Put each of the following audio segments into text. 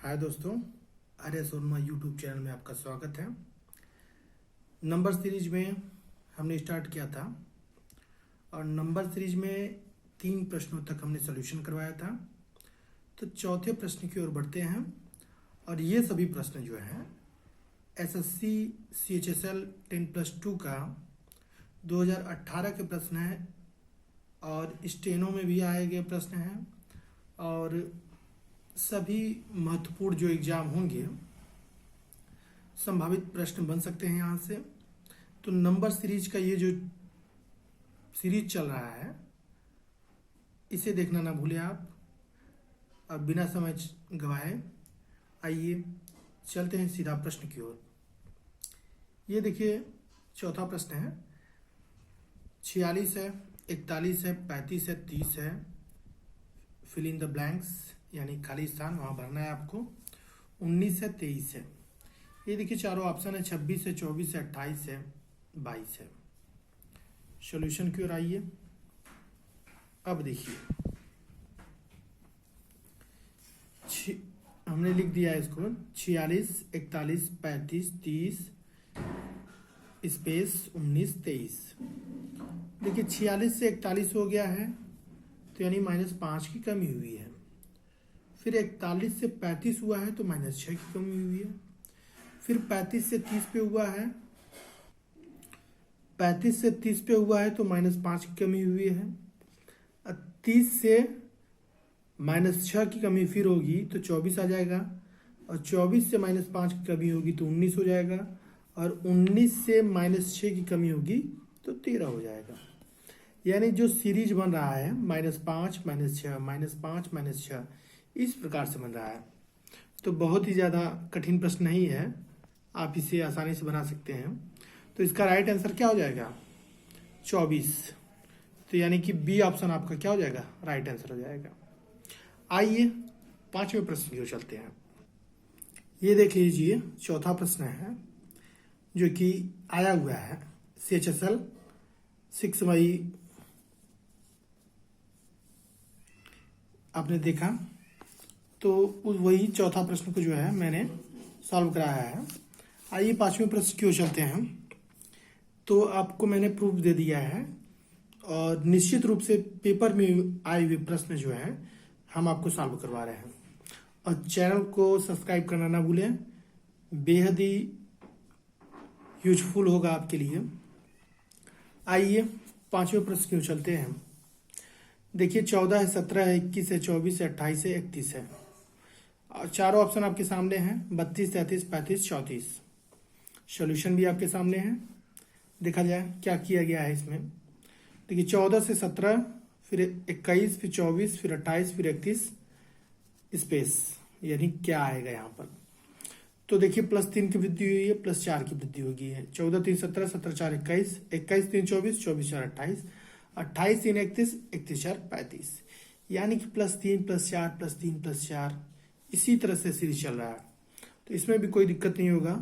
हाय दोस्तों, आर्य Sharma YouTube channel में आपका स्वागत है। नंबर सीरीज में हमने स्टार्ट किया था और नंबर सीरीज में 3 प्रश्नों तक हमने सॉल्यूशन करवाया था। तो चौथे प्रश्न की ओर बढ़ते हैं और ये सभी प्रश्न जो हैं एसएससी सीएचएसएल 10+2 का 2018 के प्रश्न हैं और स्टेनो में भी आए गए प्रश्न हैं और सभी महत्वपूर्ण जो एग्जाम होंगे संभावित प्रश्न बन सकते हैं यहाँ से। तो नंबर सीरीज का ये जो सीरीज चल रहा है इसे देखना ना भूलें आप। अब बिना समय गवाए आइए चलते हैं सीधा प्रश्न की ओर। ये देखिए चौथा प्रश्न है। 46 है, 41 है, 35 है, 30 है, फिल इन द ब्लैंक्स यानी खाली स्थान वहाँ भरना है आपको। 19 है, 23 है। ये देखिए चारों ऑप्शन है। 26 है, 24 है, 28 है, 22 है। सॉल्यूशन की ओर आइए। अब देखिए हमने लिख दिया है इसको 46, 41, 35, 30 स्पेस 19, 23। देखिए 46 से 41 हो गया है तो यानी -5 की कमी हुई है। फिर 41 से 35 हुआ है तो -6 की कमी हुई है। फिर 35 से 30 पे हुआ है, 35 से 30 पे हुआ है तो -5 की कमी हुई है। 30 से -6 की कमी फिर होगी तो 24 आ जाएगा और 24 से -5 की कमी होगी तो 19 हो जाएगा और 19 से -6 की कमी होगी तो 13 हो जाएगा। यानी जो सीरीज बन रहा है -5, -6, -5, -6 इस प्रकार से बन रहा है। तो बहुत ही ज़्यादा कठिन प्रश्न नहीं है, आप इसे आसानी से बना सकते हैं। तो इसका राइट आंसर क्या हो जाएगा? 24। तो यानी कि बी ऑप्शन आपका क्या हो जाएगा? राइट आंसर हो जाएगा। आइए 5वें प्रश्न की ओर चलते हैं। ये देख लीजिए चौथा प्रश्न है जो कि आया हुआ है CHSL 6 मई। आपने देखा तो वही चौथा प्रश्न को जो है मैंने सॉल्व कराया है। आइए 5वें प्रश्न की ओर चलते हैं। तो आपको मैंने प्रूफ दे दिया है और निश्चित रूप से पेपर में आए हुए प्रश्न जो है हम आपको सॉल्व करवा रहे हैं। और चैनल को सब्सक्राइब करना ना भूलें, बेहद ही यूजफुल होगा आपके लिए। आइए 5वें प्रश्न की ओर चलते हैं। देखिए 14 है, 17 है, 21 है, 24 है, 28 है, 31 है और चारों ऑप्शन आपके सामने हैं 32, 33, 35, 34। सॉल्यूशन भी आपके सामने है। देखा जाए क्या किया गया है इसमें। देखिए 14 से 17, फिर 21, फिर 24, फिर 28, फिर 31 स्पेस यानी क्या आएगा यहाँ पर। तो देखिए +3 की वृद्धि हुई है, +4 की वृद्धि हो गई है। 14 3 17, 17 4 21, 21 3 24, 24 4 28, 28 3 31, 31 4 35। यानी कि +3 +4 +3 +4 इसी तरह से सीरीज चल रहा है। तो इसमें भी कोई दिक्कत नहीं होगा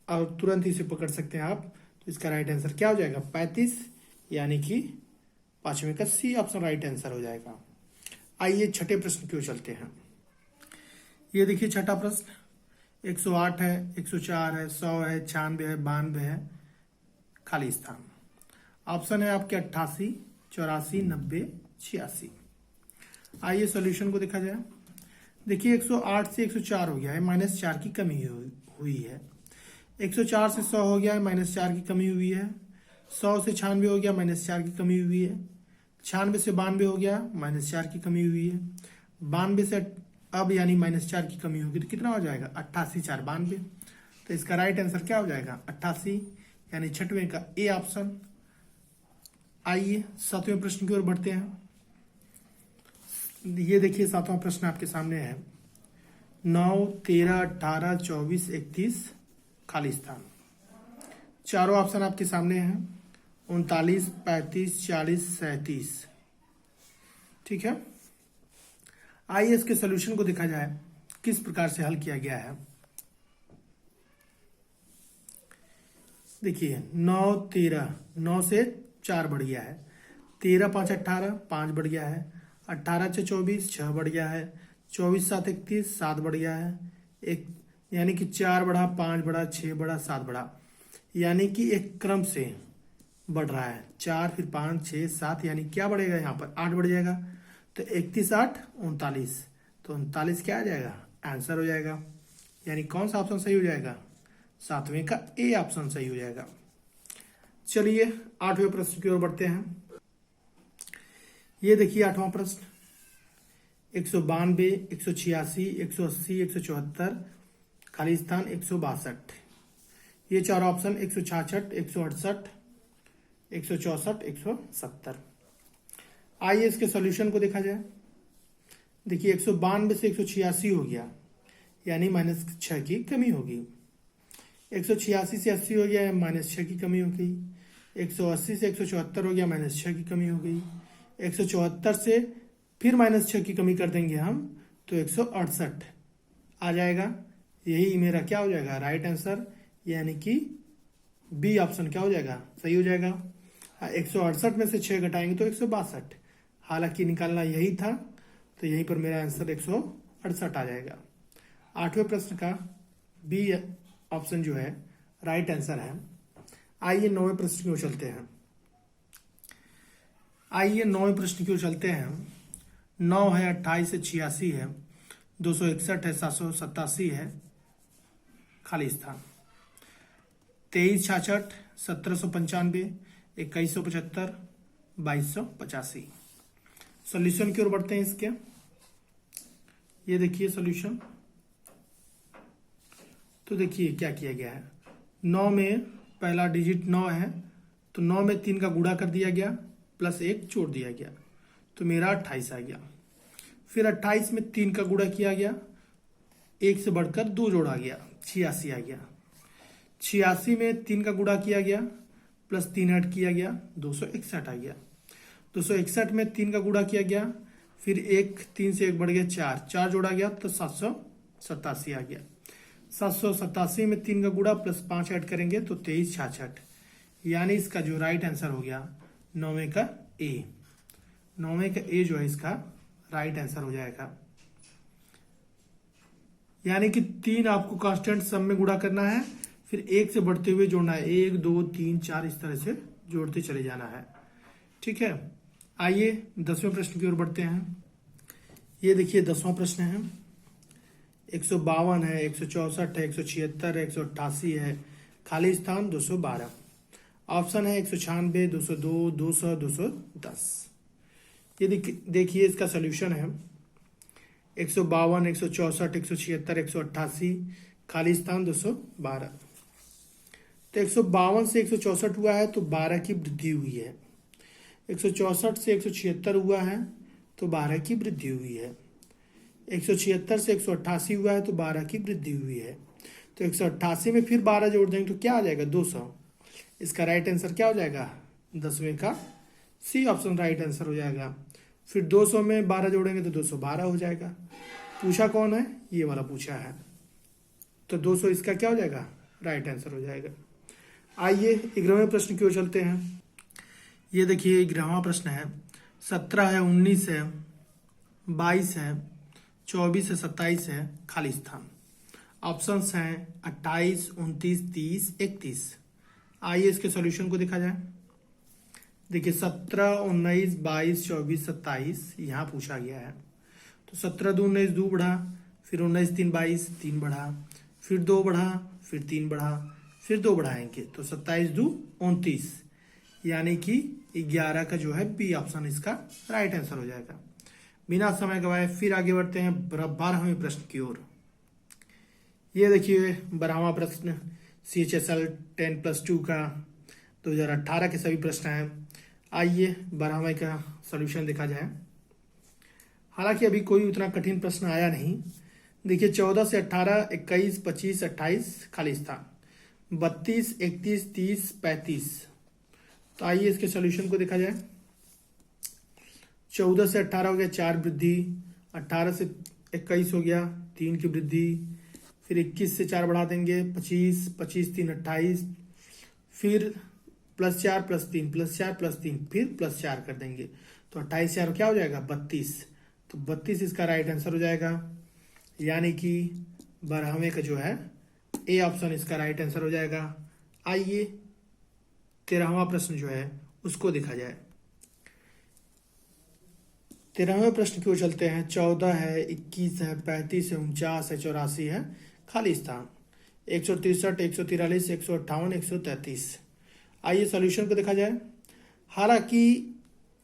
और तुरंत इसे पकड़ सकते हैं आप। तो इसका राइट आंसर क्या हो जाएगा? 35। यानी कि 5वें का सी ऑप्शन राइट आंसर हो जाएगा। आइए छठे प्रश्न की ओर चलते हैं। ये देखिए छठा प्रश्न। 108 है, 104 है, 100 है, 96 है, 92 है, खाली स्थान। ऑप्शन है आपके 88, 84, 90, 86। आइए सॉल्यूशन को देखा जाए। देखिए 108 से 104 हो गया है, -4 की कमी हुई है। 104 से 100 हो गया है, -4 की कमी हुई है। 100 से 96 हो गया, -4 की कमी हुई है। 96 से 92 हो गया, -4 की कमी हुई है। 92 से अब यानी -4 की कमी होगी तो कितना हो जाएगा? 88 4 92। तो इसका राइट आंसर क्या हो जाएगा? 88 यानी छठवें का ए ऑप्शन। आइए 7वें प्रश्न की ओर बढ़ते हैं। ये देखिए 7वां प्रश्न आपके सामने है। 9, 13, 18, 24, 31 खाली स्थान। चारों ऑप्शन आपके सामने हैं 39, 35, 40, 37। ठीक है। आइए इसके सॉल्यूशन को देखा जाए किस प्रकार से हल किया गया है। देखिए 9 13, 9 से 4 बढ़ गया है। 13 5 18, 5 बढ़ गया है। 18 से 24, 6 बढ़ गया है। 24 7 31, 7 बढ़ गया है एक, यानी कि 4 बढ़ा, 5 बढ़ा, 6 बढ़ा, 7 बढ़ा, यानी कि एक क्रम से बढ़ रहा है। 4 फिर 5 6 7, यानी क्या बढ़ेगा यहाँ पर 8 बढ़ जाएगा। तो 31 8 39, तो 39 क्या आ जाएगा, आंसर हो जाएगा। यानी कौन सा ऑप्शन सही हो जाएगा, सातवें का ए ऑप्शन सही हो जाएगा। चलिए 8वें प्रश्न की ओर बढ़ते हैं। ये देखिए 8वां प्रश्न, 192 186 180 174, खाली स्थान 162। ये चार ऑप्शन 166 168 164 170। आइए इसके सॉल्यूशन को देखा जाए। देखिए 192 से 186 हो गया, यानी -6 की कमी होगी। 186 से 80 हो गया, -6 की कमी हो गई। 180 से 174 हो गया, -6 की कमी हो गई। 174 से फिर -6 की कमी कर देंगे हम, तो 168 आ जाएगा। यही मेरा क्या हो जाएगा, राइट आंसर, यानी कि बी ऑप्शन क्या हो जाएगा, सही हो जाएगा। 168 में से 6 घटाएंगे तो 162, हालांकि निकालना यही था, तो यहीं पर मेरा आंसर 168 आ जाएगा। 8वें प्रश्न का बी ऑप्शन जो है राइट आंसर है। आइए 9वें प्रश्न की ओर चलते हैं। 9 है, 28 है, 86 है, 261 है, 787 है, खाली स्थान 23 66 1795 2175 2285। सॉल्यूशन की ओर बढ़ते हैं इसके। ये देखिए सॉल्यूशन, तो देखिए क्या किया गया है। 9 में पहला डिजिट 9 है, तो 9 में 3 का गुणा कर दिया गया, प्लस 1 जोड़ दिया गया, तो मेरा 28 आ गया। फिर 28 में 3 का गुणा किया गया, 1 से बढ़कर 2 जोड़ा गया, 86 आ गया। 86 में 3 का गुणा किया गया, प्लस 3 ऐड किया गया, 261 आ गया। 261 में 3 का गुणा किया गया, फिर 1 3 से 1 बढ़ गया, 4 जोड़ा गया, तो 787 आ गया। 787 में 3 का गुणा प्लस 5 ऐड करेंगे तो 23 66, यानी इसका जो राइट आंसर हो गया 9वें का ए। 9वें का ए जो है इसका राइट आंसर हो जाएगा। यानी कि 3 आपको कांस्टेंट सम में गुणा करना है, फिर 1 से बढ़ते हुए जोड़ना है, 1 2 3 4 इस तरह से जोड़ते चले जाना है। ठीक है, आइए 10वें प्रश्न की ओर बढ़ते हैं। ये देखिए 10वां प्रश्न है। 152 है, 164 है, 176 है, 188 है, खाली स्थान 212। ऑप्शन है 196 202 200 210। ये देखिए इसका सॉल्यूशन है। 152 164 176 188, खाली स्थान 212। तो 152 से 164 हुआ है तो 12 की वृद्धि हुई है। 164 से 176 हुआ है तो 12 की वृद्धि हुई है। 176 से 188 हुआ है तो 12 की वृद्धि हुई है। तो 188 में फिर 12 जोड़ देंगे तो क्या आ जाएगा, 200। इसका राइट आंसर क्या हो जाएगा, 10वें का सी ऑप्शन राइट आंसर हो जाएगा। फिर 200 में 12 जोड़ेंगे तो 212 हो जाएगा। पूछा कौन है, ये वाला पूछा है, तो 200 इसका क्या हो जाएगा, राइट आंसर हो जाएगा। आइए 11वें प्रश्न की ओर चलते हैं। ये देखिए 11वां प्रश्न है। 17 है, 19 है, 22 है, 24 है, 27 है, खाली स्थान। ऑप्शंस हैं 28 29 30 31। आइए इसके सॉल्यूशन को देखा जाए। देखिए 17 19 22 24 27 यहाँ पूछा गया है। तो 17 2 19 2 बढ़ा, फिर 19 3 22 3 बढ़ा, फिर 2 बढ़ा, फिर 3 बढ़ा, फिर 2 बढ़ाएंगे तो 27 2 29, यानी कि 11 का जो है बी ऑप्शन इसका राइट आंसर हो जाएगा। बिना समय गवाए फिर आगे बढ़ते हैं 12वें प्रश्न की ओर। ये देखिए 12वां प्रश्न CHSL 10+2 का 2018 के सभी प्रश्न हैं। आइए 12वें का सॉल्यूशन देखा जाए। हालांकि अभी कोई उतना कठिन प्रश्न आया नहीं। देखिए 14 से 18 21 25 28 खाली स्थान, 32 31 30 35। तो आइए इसके सॉल्यूशन को देखा जाए। 14 से 18 हो गया 4 वृद्धि, 18 से 21 हो गया 3 की वृद्धि, फिर 21 से 4 बढ़ा देंगे 25, 25 3 28, फिर +4 +3 +4 +3, फिर +4 कर देंगे तो 28 4 क्या हो जाएगा 32। तो 32 इसका राइट आंसर हो जाएगा, यानी कि 12वें का जो है ए ऑप्शन इसका राइट आंसर हो जाएगा। आइए 13वां प्रश्न जो है उसको देखा जाए। 13वें प्रश्न की ओर चलते हैं। 14 है, 21 है, 35 है, 49 है, 84 है, खाली स्थान 163, 143, 158, 133। आइए सॉल्यूशन को देखा जाए। हालांकि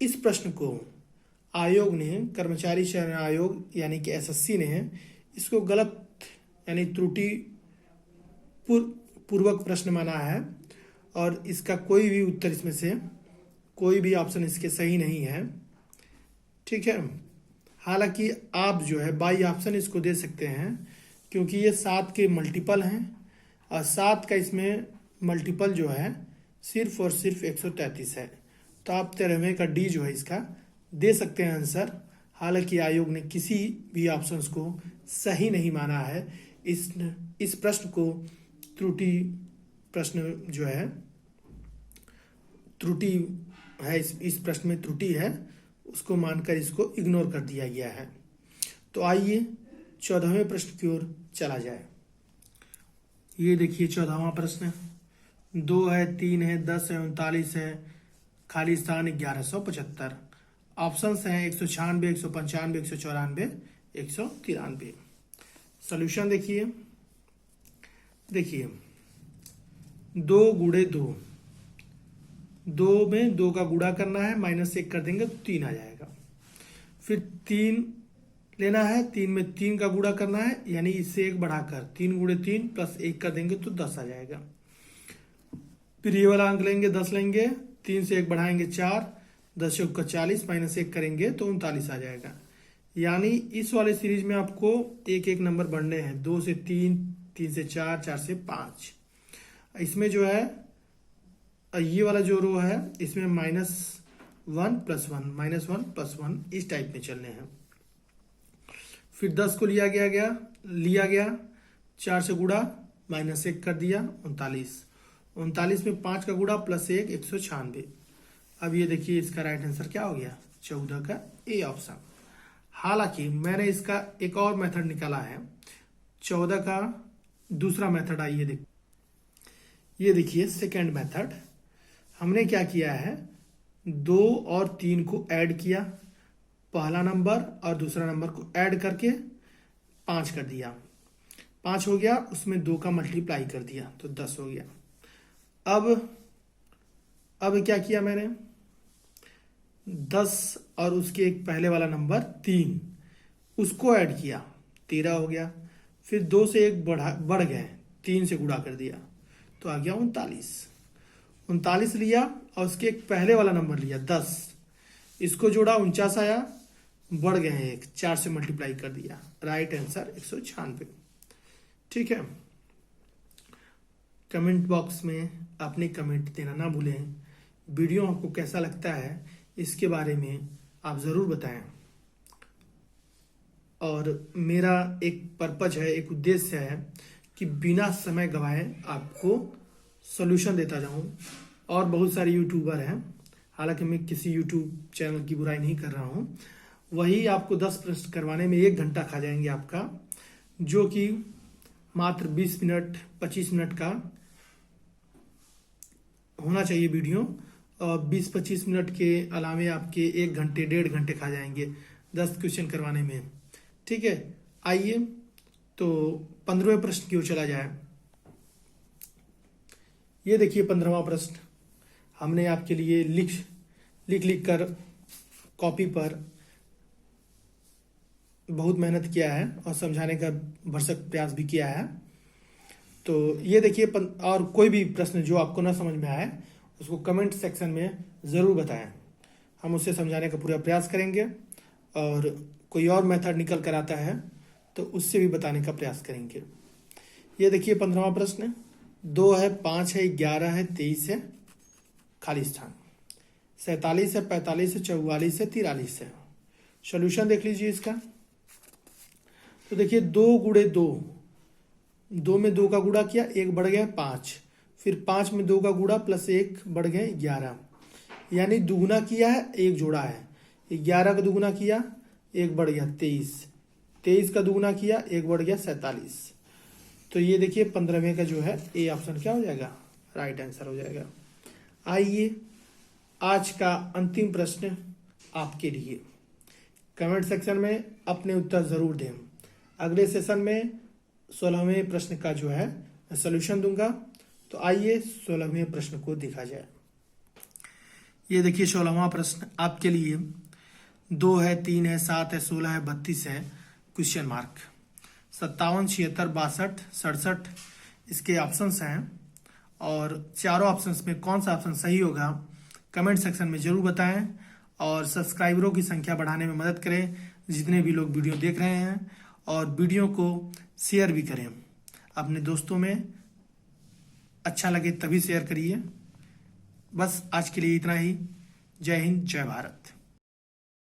इस प्रश्न को आयोग ने, कर्मचारी चयन आयोग यानी कि एसएससी ने इसको गलत यानी त्रुटि पूर्वक प्रश्न माना है और इसका कोई भी उत्तर इसमें से कोई भी ऑप्शन इसके सही नहीं है। ठीक है, हालांकि आप जो है बाई ऑप्शन इसको दे सकते हैं क्योंकि ये 7 के मल्टीपल हैं और 7 का इसमें मल्टीपल जो है सिर्फ और सिर्फ 133 है। तो आप 13वें का डी जो है इसका दे सकते हैं आंसर। हालांकि आयोग ने किसी भी ऑप्शंस को सही नहीं माना है। इस प्रश्न को त्रुटि प्रश्न जो है त्रुटि है, इस प्रश्न में त्रुटि है, उसको मानकर इसको इग्नोर कर दिया गया है। तो आइए 14वें प्रश्न की ओर चला जाए। ये देखिए 14वां प्रश्न, 2 है, 3 है, 10 है, 39 है, खाली स्थान 1175। ऑप्शंस हैं 196, 195, 194, 193। सॉल्यूशन देखिए 2 गुणे 2, 2 में 2 का गुणा करना है, -1 कर देंगे तो 3 आ जाएगा। फिर 3 लेना है, 3 में 3 का गुणा करना है, यानी इससे 1 बढ़ाकर 3 गुणे 3 प्लस 1 कर देंगे तो 10 आ जाएगा। फिर ये वाला अंक लेंगे, 10 लेंगे, 3 से 1 बढ़ाएंगे 4, 10 का 40 -1 करेंगे तो 39 आ जाएगा। यानी इस वाले सीरीज में आपको एक एक नंबर बढ़ने हैं, 2 से 3, 3 से 4, 4 से 5। इसमें जो है ये वाला जो रो है इसमें -1 + 1, -1 + 1 इस टाइप में चलने हैं। फिर 10 को लिया गया 4 से गुणा, -1 कर दिया 39, 39 में 5 का गुणा +1, 196। अब ये देखिए इसका राइट आंसर क्या हो गया, 14 का ए ऑप्शन। हालांकि मैंने इसका एक और मेथड निकाला है, 14 का दूसरा मेथड। आइए ये देखिए सेकंड मेथड। हमने क्या किया है, 2 और 3 को ऐड किया, पहला नंबर और दूसरा नंबर को ऐड करके 5 कर दिया, 5 हो गया, उसमें 2 का मल्टीप्लाई कर दिया तो 10 हो गया। अब क्या किया मैंने, 10 और उसके एक पहले वाला नंबर 3 उसको ऐड किया, 13 हो गया। फिर 2 से 1 बढ़ गए, 3 से गुणा कर दिया तो आ गया 39 लिया और उसके एक पहले वाला नंबर लिया 10, इसको जोड़ा 49 आया, बढ़ गए हैं 1, 4 से मल्टीप्लाई कर दिया, राइट आंसर 196। ठीक है, कमेंट बॉक्स में अपनी कमेंट देना ना भूलें। वीडियो आपको कैसा लगता है इसके बारे में आप ज़रूर बताएं। और मेरा एक पर्पज है, एक उद्देश्य है कि बिना समय गवाए आपको सॉल्यूशन देता जाऊं। और बहुत सारे यूट्यूबर हैं, हालांकि मैं किसी यूट्यूब चैनल की बुराई नहीं कर रहा हूं, वही आपको 10 प्रश्न करवाने में 1 घंटा खा जाएंगे आपका, जो कि मात्र 20 मिनट 25 मिनट का होना चाहिए वीडियो, और 20-25 मिनट के अलावे आपके 1 घंटे 1.5 घंटे खा जाएंगे 10 क्वेश्चन करवाने में। ठीक है, आइए तो 15वें प्रश्न की ओर चला जाए। ये देखिए 15वां प्रश्न, हमने आपके लिए लिख कर कॉपी पर बहुत मेहनत किया है और समझाने का भरसक प्रयास भी किया है। तो ये देखिए, और कोई भी प्रश्न जो आपको ना समझ में आए उसको कमेंट सेक्शन में ज़रूर बताएं, हम उसे समझाने का पूरा प्रयास करेंगे। और कोई और मेथड निकल कर आता है तो उससे भी बताने का प्रयास करेंगे। ये देखिए 15वां प्रश्न, 2 है, 5 है, 11 है, 23 है, खाली स्थान 47 है, 45 है, 44 है, 43 है। सॉल्यूशन देख लीजिए इसका। तो देखिए 2 गुणे 2, 2 में 2 का गुणा किया, 1 बढ़ गया 5, फिर 5 में 2 का गुणा +1 बढ़ गए 11, यानी दुगुना किया है 1 जोड़ा है, 11 का दुगुना किया 1 बढ़ गया 23, 23 का दुगुना किया 1 बढ़ गया 47। तो ये देखिए 15वें का जो है ए ऑप्शन क्या हो जाएगा, राइट आंसर हो जाएगा। आइए आज का अंतिम प्रश्न आपके लिए, कमेंट सेक्शन में अपने उत्तर जरूर दें। अगले सेशन में 16वें प्रश्न का जो है मैं सोल्यूशन दूंगा। तो आइए 16वें प्रश्न को देखा जाए। ये देखिए 16वां प्रश्न आपके लिए 2 है, 3 है, 7 है, 16 है, 32 है, क्वेश्चन मार्क। 57, 76, 62, 67 इसके ऑप्शंस हैं और चारों ऑप्शंस में कौन सा ऑप्शन सही होगा कमेंट सेक्शन में जरूर बताएं और सब्सक्राइबरों की संख्या बढ़ाने में मदद करें जितने भी लोग वीडियो देख रहे हैं, और वीडियो को शेयर भी करें अपने दोस्तों में, अच्छा लगे तभी शेयर करिए। बस आज के लिए इतना ही। जय हिंद, जय भारत।